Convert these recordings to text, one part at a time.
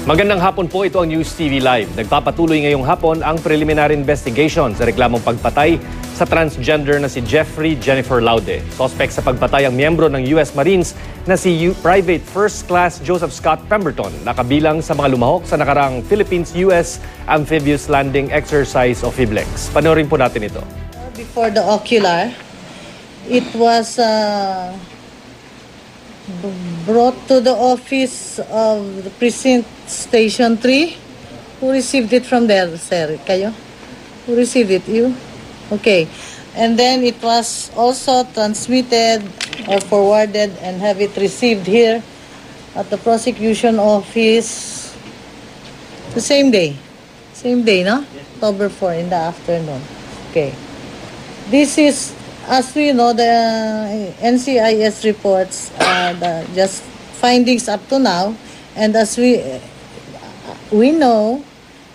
Magandang hapon po, ito ang News TV Live. Nagpapatuloy ngayong hapon ang preliminary investigation sa reklamong pagpatay sa transgender na si Jeffrey Jennifer Laude. Suspect sa pagpatay ang miyembro ng US Marines na si Private First Class Joseph Scott Pemberton, nakabilang sa mga lumahok sa nakarang Philippines-US Amphibious Landing Exercise o PHIVLEX. Panoorin po natin ito. Before the ocular, it was brought to the office of the Precinct Station 3. Who received it from there, sir? Kayo? Who received it? You? Okay. And then it was also transmitted or forwarded and have it received here at the prosecution office the same day. Same day, no? October 4 in the afternoon. Okay. This is, as we know, the NCIS reports the just findings up to now, and as we know,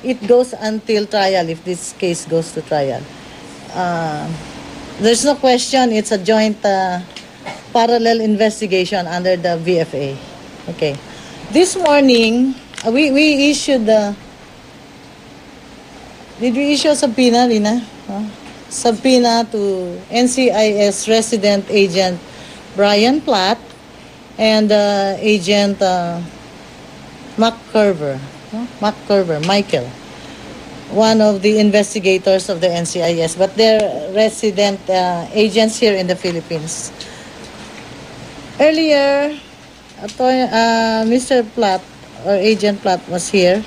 it goes until trial if this case goes to trial. There's no question it's a joint parallel investigation under the VFA. Okay. This morning, we issued the... Did we issue a subpoena, Rina? Subpoena to NCIS resident agent Brian Platt and agent Michael, one of the investigators of the NCIS, but they're resident agents here in the Philippines. Earlier, Mr. Platt or Agent Platt was here,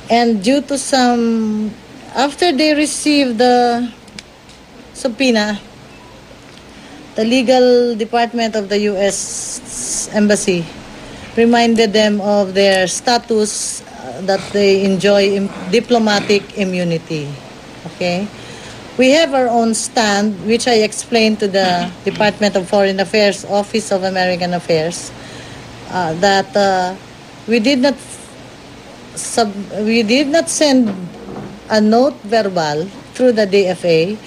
and due to some, after they received the subpoena, the legal department of the U.S. Embassy reminded them of their status that they enjoy diplomatic immunity. Okay? We have our own stand, which I explained to the Department of Foreign Affairs, Office of American Affairs, that we did not send a note verbal through the DFA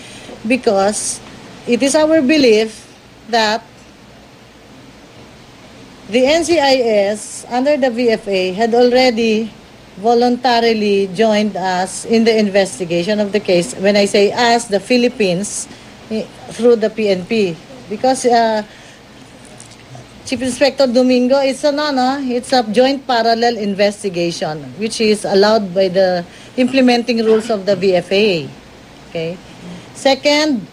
because it is our belief that the NCIS under the VFA had already voluntarily joined us in the investigation of the case. When I say us, the Philippines, through the PNP. Because Chief Inspector Domingo, it's a joint parallel investigation which is allowed by the implementing rules of the VFA. Okay. Second,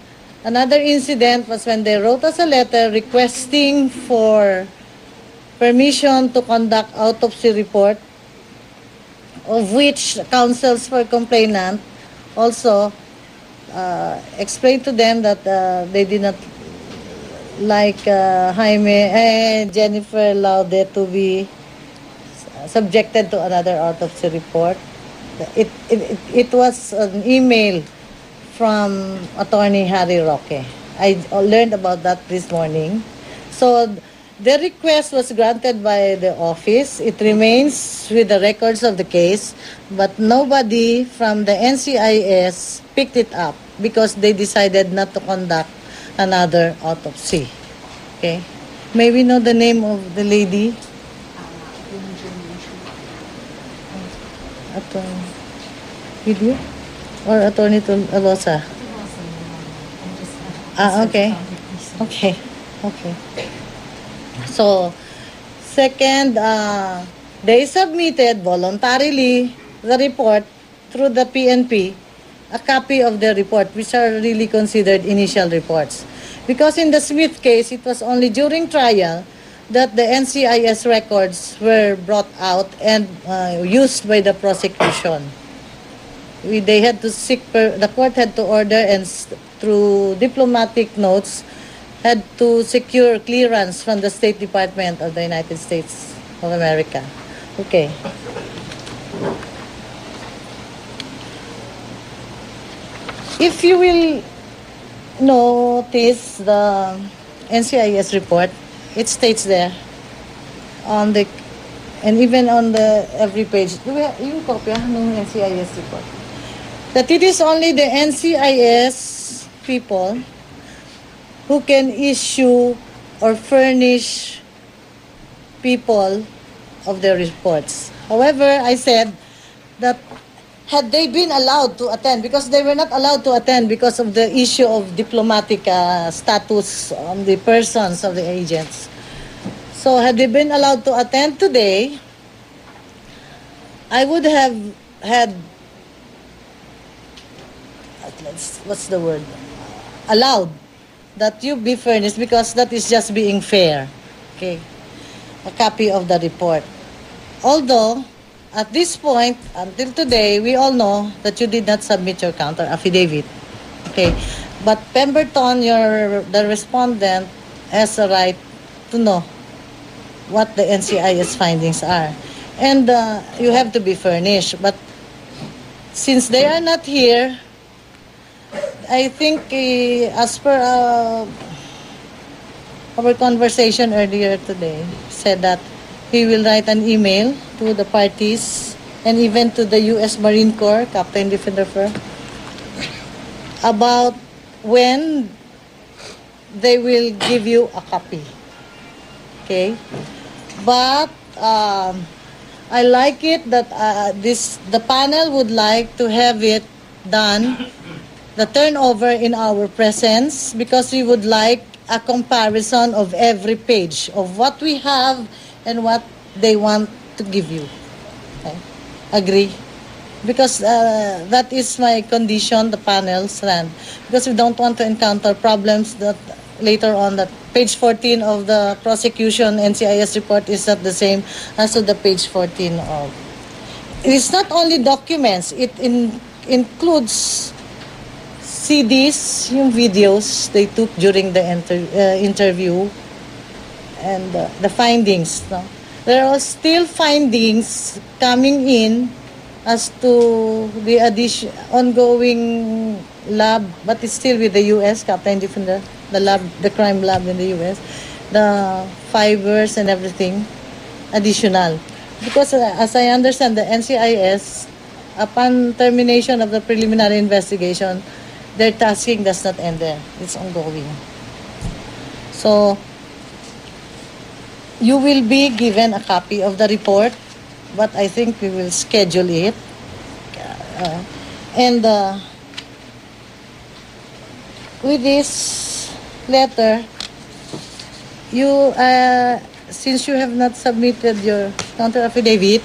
another incident was when they wrote us a letter requesting for permission to conduct autopsy report, of which counsels for complainant also explained to them that they did not like Jennifer Laude to be subjected to another autopsy report. It was an email from Attorney Harry Roque. I learned about that this morning. So the request was granted by the office. It remains with the records of the case, but nobody from the NCIS picked it up because they decided not to conduct another autopsy. Okay? May we know the name of the lady? Attorney. With you? Or Attorney Alosa? Okay. Okay. Okay. So, second, they submitted voluntarily the report through the PNP, a copy of the report, which are really considered initial reports. Because in the Smith case, it was only during trial that the NCIS records were brought out and used by the prosecution. They had to seek, the court had to order and through diplomatic notes had to secure clearance from the State Department of the United States of America. Okay. If you will notice the NCIS report, it states there on the, and even on the every page, do we have, yung kopya ng NCIS report? That it is only the NCIS people who can issue or furnish people of their reports. However, I said that had they been allowed to attend, because they were not allowed to attend because of the issue of diplomatic status on the persons of the agents. So had they been allowed to attend today, I would have had, what's the word? Allowed that you be furnished, because that is just being fair. Okay, a copy of the report. Although, at this point, until today, we all know that you did not submit your counter affidavit. Okay, but Pemberton, the respondent, has a right to know what the NCIS findings are. And you have to be furnished. But since they are not here, I think as per our conversation earlier today, said that he will write an email to the parties and even to the U.S. Marine Corps, Captain Defender Fur, about when they will give you a copy. Okay? But I like it that the panel would like to have it done, the turnover in our presence, because we would like a comparison of every page of what we have and what they want to give you. Okay? Agree? Because that is my condition, the panel's ran. Because we don't want to encounter problems that later on, that page 14 of the prosecution NCIS report is not the same as to the page 14 of. It is not only documents, it includes CDs, yung videos they took during the interview, and the findings. No? There are still findings coming in as to the ongoing lab, but it's still with the U.S. Captain Defender, the crime lab in the U.S., the fibers and everything additional. Because as I understand, the NCIS, upon termination of the preliminary investigation, their tasking does not end there. It's ongoing. So, you will be given a copy of the report, but I think we will schedule it. With this letter, you, since you have not submitted your counter affidavit,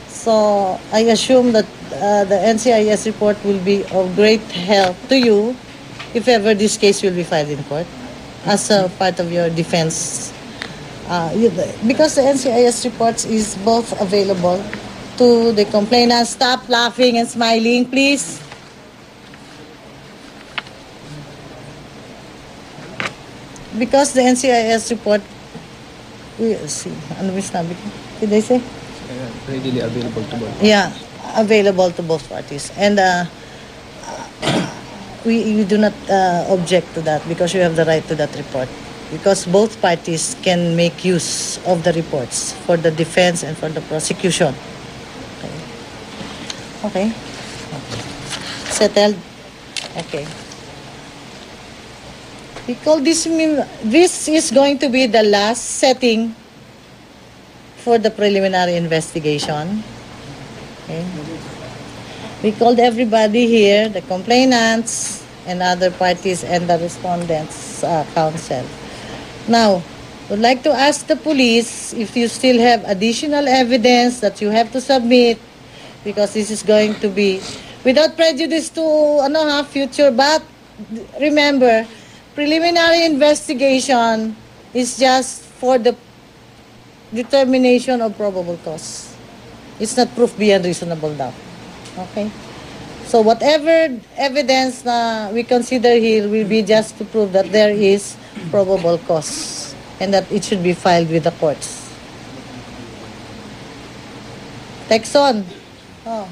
so I assume that the NCIS report will be of great help to you if ever this case will be filed in court as a part of your defense. Because the NCIS reports is both available to the complainant. Stop laughing and smiling, please. Because the NCIS report, we'll see. Ano ba sinabi ko? Did I say? Readily available to both. Yeah, available to both parties. And we do not object to that because you have the right to that report. Because both parties can make use of the reports for the defense and for the prosecution. Okay? Settled? Okay. We call this is going to be the last setting for the preliminary investigation. Okay. We called everybody here, the complainants and other parties and the respondents' counsel. Now, would like to ask the police if you still have additional evidence that you have to submit, because this is going to be without prejudice to future. But remember, preliminary investigation is just for the determination of probable cause. It's not proof beyond reasonable doubt. Okay? So whatever evidence na we consider here will be just to prove that there is probable cause and that it should be filed with the courts. Texon. Oh.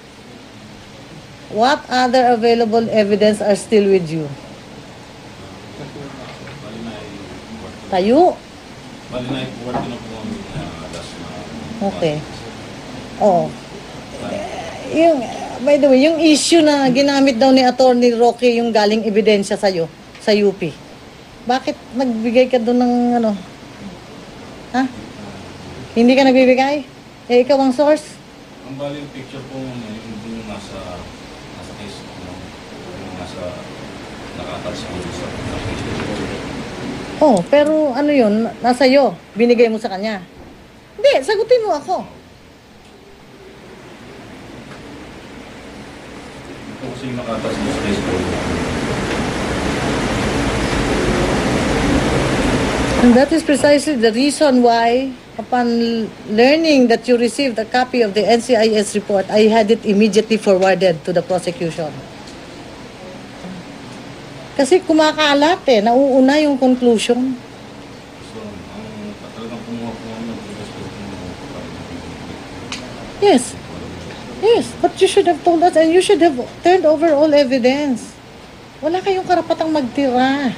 What other available evidence are still with you? Tayo? Okay. Oh. Yung, by the way, yung issue na ginamit daw ni Attorney Roque yung galing ebidensya sa'yo, sa UP. Bakit nagbigay ka doon ng Ha? Hindi ka nagbibigay? Eh, ikaw ang source? Ang bali yung picture po yung nasa case, yung nasa naka-attach po sa case. Oh, pero ano yun? Nasa iyo. Binigay mo sa kanya. Hindi, sagutin mo ako. Ito kasi yung naka-attach po sa case po. And that is precisely the reason why, upon learning that you received a copy of the NCIS report, I had it immediately forwarded to the prosecution. Kasi kumakalat nauuna yung conclusion. So, ang talagang kumuha po ng Yes. Yes, but you should have told us and you should have turned over all evidence. Wala kayong karapatang magtira.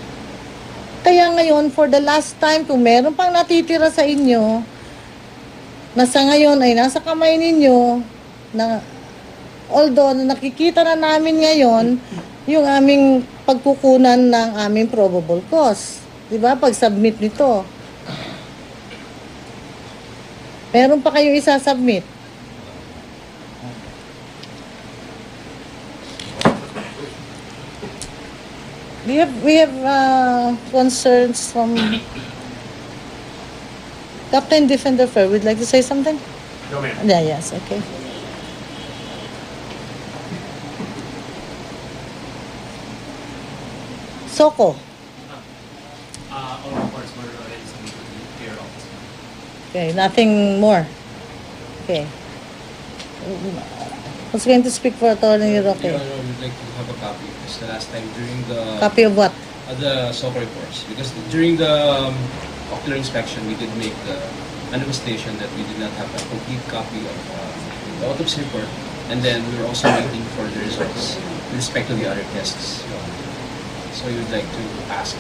Kaya ngayon, for the last time, kung meron pang natitira sa inyo, na sa ngayon ay nasa kamay ninyo, na although nakikita na namin ngayon, yung aming pagkukunan ng aming probable cause. Diba? Pag-submit nito. Meron pa kayo isa-submit. We have concerns from Captain Defender Fair. Would like to say something? No, ma'am. Yeah, yes, okay. Soko. All reports were already submitted to your office. Okay, nothing more. Okay. Who's going to speak for Attorney Roque? Your Honor, we'd like to have a copy because the last time during Copy of what? the SOCO reports, because during the ocular inspection, we did make the manifestation that we did not have a complete copy of the autopsy report, and then we were also waiting for the results with respect to the other tests. So we would like to ask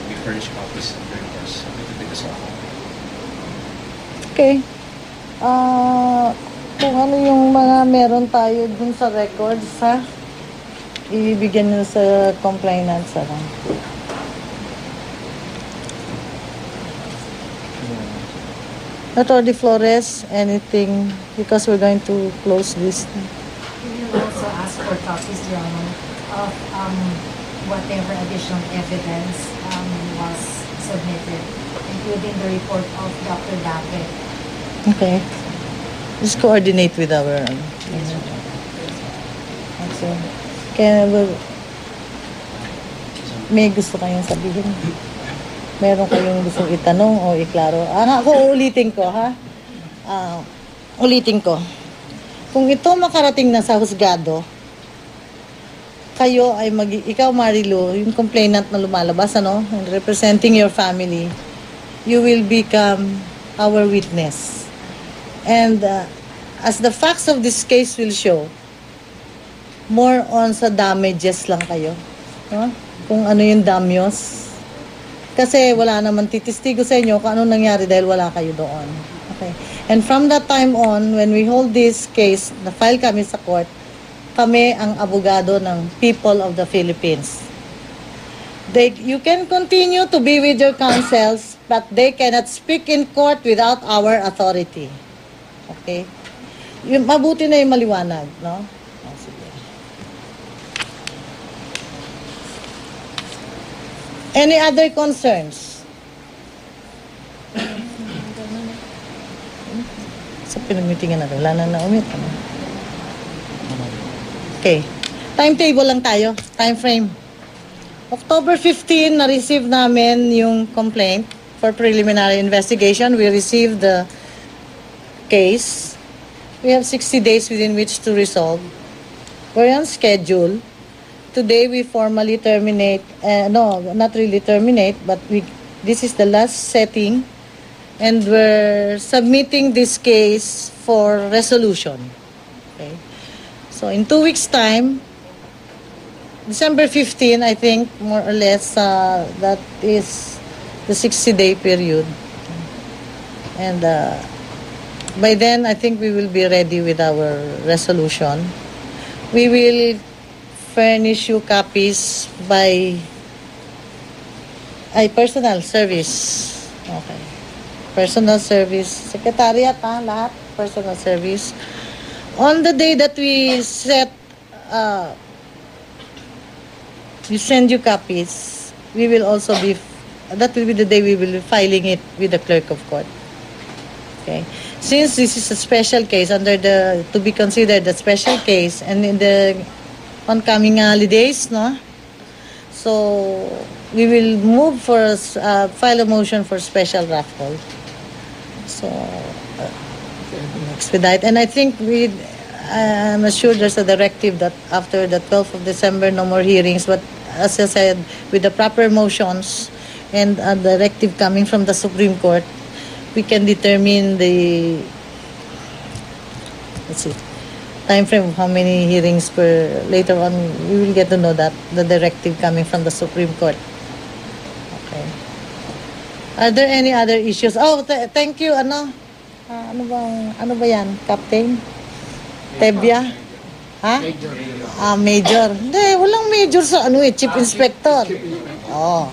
we furnish copies of the reports submitted by the SOCO. Okay. Kung ano yung mga meron tayo dun sa records, ha? Ibibigyan nyo sa complainant, ha? Attorney Flores, anything? Because we're going to close this. We will also ask for copies, Your Honor, of whatever additional evidence was submitted, including the report of Dr. Dake. Okay. Just coordinate with our... Okay. Kaya, may gusto kayong sabihin? Meron kayong gusto itanong o iklaro? Ako ulitin ko, ha? Ulitin ko. Kung ito makarating na sa husgado, kayo ay ikaw Marilu, yung complainant na lumalabas, ano? Representing your family, you will become our witness. And as the facts of this case will show, more on sa damages lang kayo. No? Kung ano yung damages. Kasi wala naman titistigo sa inyo kung ano nangyari dahil wala kayo doon. Okay. And from that time on, when we hold this case, na-file kami sa court, kami ang abogado ng people of the Philippines. You can continue to be with your counsels, but they cannot speak in court without our authority. Okay? Mabuti na yung maliwanag, no? Oh, sige. Any other concerns? Sa pinag-meetingan natin, wala na naumit. Ano? Okay. Timetable lang tayo. Time frame. October 15, na-receive namin yung complaint for preliminary investigation. We received the case. We have 60 days within which to resolve. We're on schedule. Today we formally terminate, no, not really terminate, but this is the last setting, and we're submitting this case for resolution. Okay. So in 2 weeks' time, December 15, I think, more or less, that is the 60-day period. And by then, I think we will be ready with our resolution. We will furnish you copies by personal service. Okay. personal service, secretariat, lahat, personal service. On the day that we send you copies, we will also be, that will be the day we will be filing it with the clerk of court. Okay. Since this is a special case to be considered a special case, and in the oncoming holidays, no? So we will move for file a motion for special raffle. So expedite, and I think I'm assured there's a directive that after the 12th of December, no more hearings. But as I said, with the proper motions and a directive coming from the Supreme Court, we can determine the time frame of how many hearings per. Later on, we will get to know that the directive coming from the Supreme Court. Okay. Are there any other issues? Oh, thank you. Ano ba yan? Captain? Tebia? Ha? Major. Hindi, walang major sa Chief Inspector. Oh.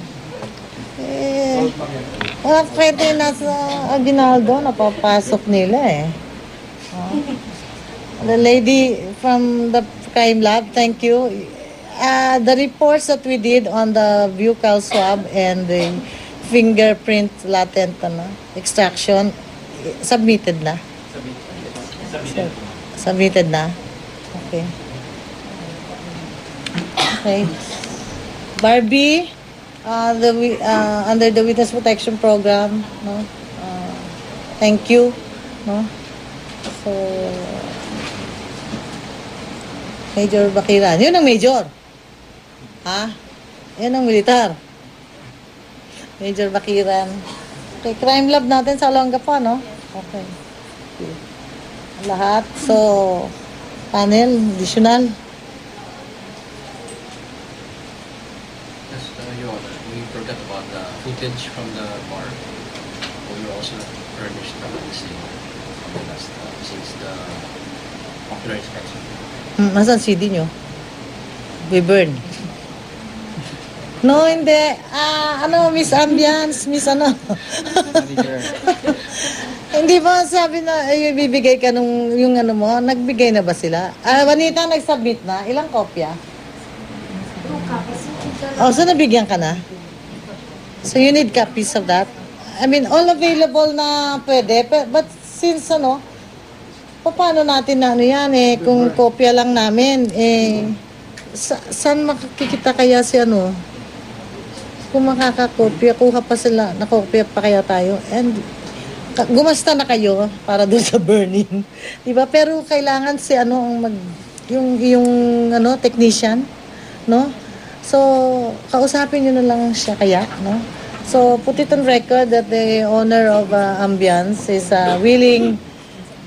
Wala pwede nasa Aguinaldo, napapasok nila Oh. The lady from the crime lab, thank you. The reports that we did on the buccal swab and the fingerprint latent extraction, submitted na. Submitted na. Okay. Okay. Barbie, under the Witness Protection Program, no? Thank you, no? So, Major Bakiran. Yun ang major. Ha? Yun ang militar. Major Bakiran. Okay, crime lab natin sa Olongapo, no? Okay. Lahat. So, panel, additional. Yes, Your Honor, we forgot about the footage from the bar. We were also furnished the same since the ocular inspection. Nasaan CD nyo? We burn. No, hindi. Miss Ambiance, Miss Hindi ba sabi na bibigay ka yung mo? Nagbigay na ba sila? Vanita, nag-submit na. Ilang kopya? 2 copies. Oh, so nabigyan ka na? So you need copies of that? I mean, all available na pwede. But since paano natin na yan kung kopya lang namin, saan makikita kaya si kung makakakopya, kuha pa sila, nakopya pa kaya tayo, and gumasta na kayo para doon sa burning, di ba? Pero kailangan si yung technician, no? So, kausapin nyo na lang siya kaya, no? So, put it on record that the owner of Ambiance is willing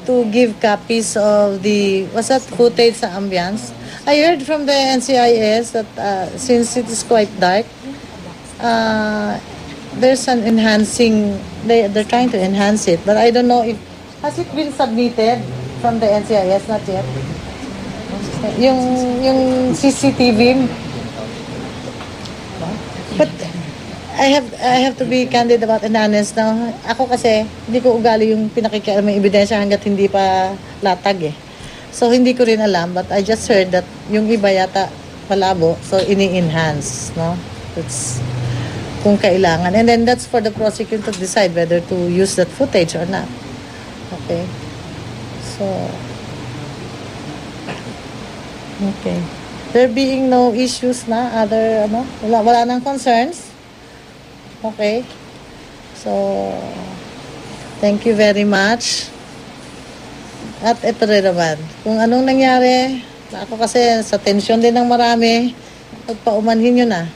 to give copies of the footage sa Ambiance. I heard from the NCIS that since it is quite dark, there's an enhancing, they're trying to enhance it, but I don't know if, has it been submitted from the NCIS? Not yet. Yung CCTV. But I have to be candid about and honest now. Ako kasi, hindi ko ugali yung pinakikialam may ebidensya hanggat hindi pa latag So, hindi ko rin alam, but I just heard that yung iba yata malabo, so ini-enhance, no? That's kung kailangan. And then that's for the prosecutor to decide whether to use that footage or not. Okay? So, okay. There being no issues na, wala nang concerns. Okay. So, thank you very much. At ito rin naman, kung anong nangyari, ako kasi sa tension din ng marami, pagpaumanhin nyo na.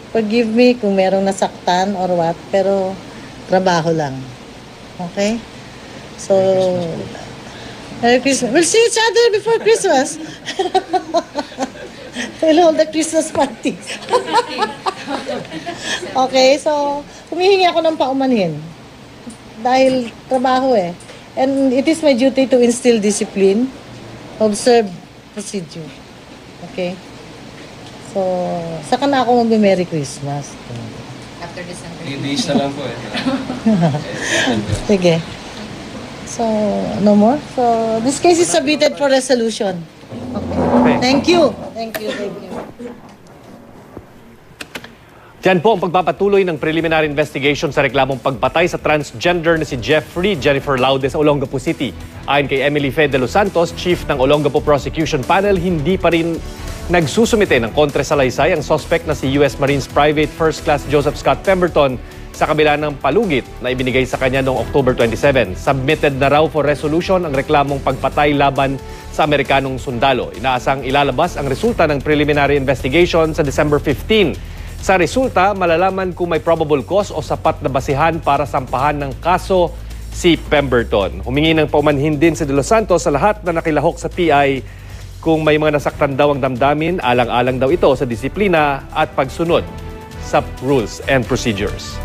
Forgive me kung merong nasaktan or what, pero trabaho lang. Okay? So, Merry Christmas. We'll see each other before Christmas. We'll hold the Christmas party. Okay, so, humihingi ako ng paumanhin. Dahil trabaho And it is my duty to instill discipline, observe procedure. Okay? So, saka na ako mag-Merry Christmas. after December. 3 days na lang po eh. Sige. So, no more? So, this case is submitted for resolution. Okay. Thank you. Thank you. Thank you. Yan po ang pagpapatuloy ng preliminary investigation sa reklamong pagpatay sa transgender na si Jeffrey Jennifer Laude sa Olongapo City. Ayon kay Emily Fe de los Santos, chief ng Olongapo Prosecution Panel, hindi pa rin nagsusumite ng kontresalaysay ang suspect na si US Marines Private First Class Joseph Scott Pemberton sa kabila ng palugit na ibinigay sa kanya noong October 27. Submitted na raw for resolution ang reklamong pagpatay laban sa Amerikanong sundalo. Inaasang ilalabas ang resulta ng preliminary investigation sa December 15. Sa resulta, malalaman kung may probable cause o sapat na basihan para sampahan ng kaso si Pemberton. Humingi ng paumanhin din si De Los Santos sa lahat na nakilahok sa PI kung may mga nasaktan daw ang damdamin, alang-alang daw ito sa disiplina at pagsunod sa rules and procedures.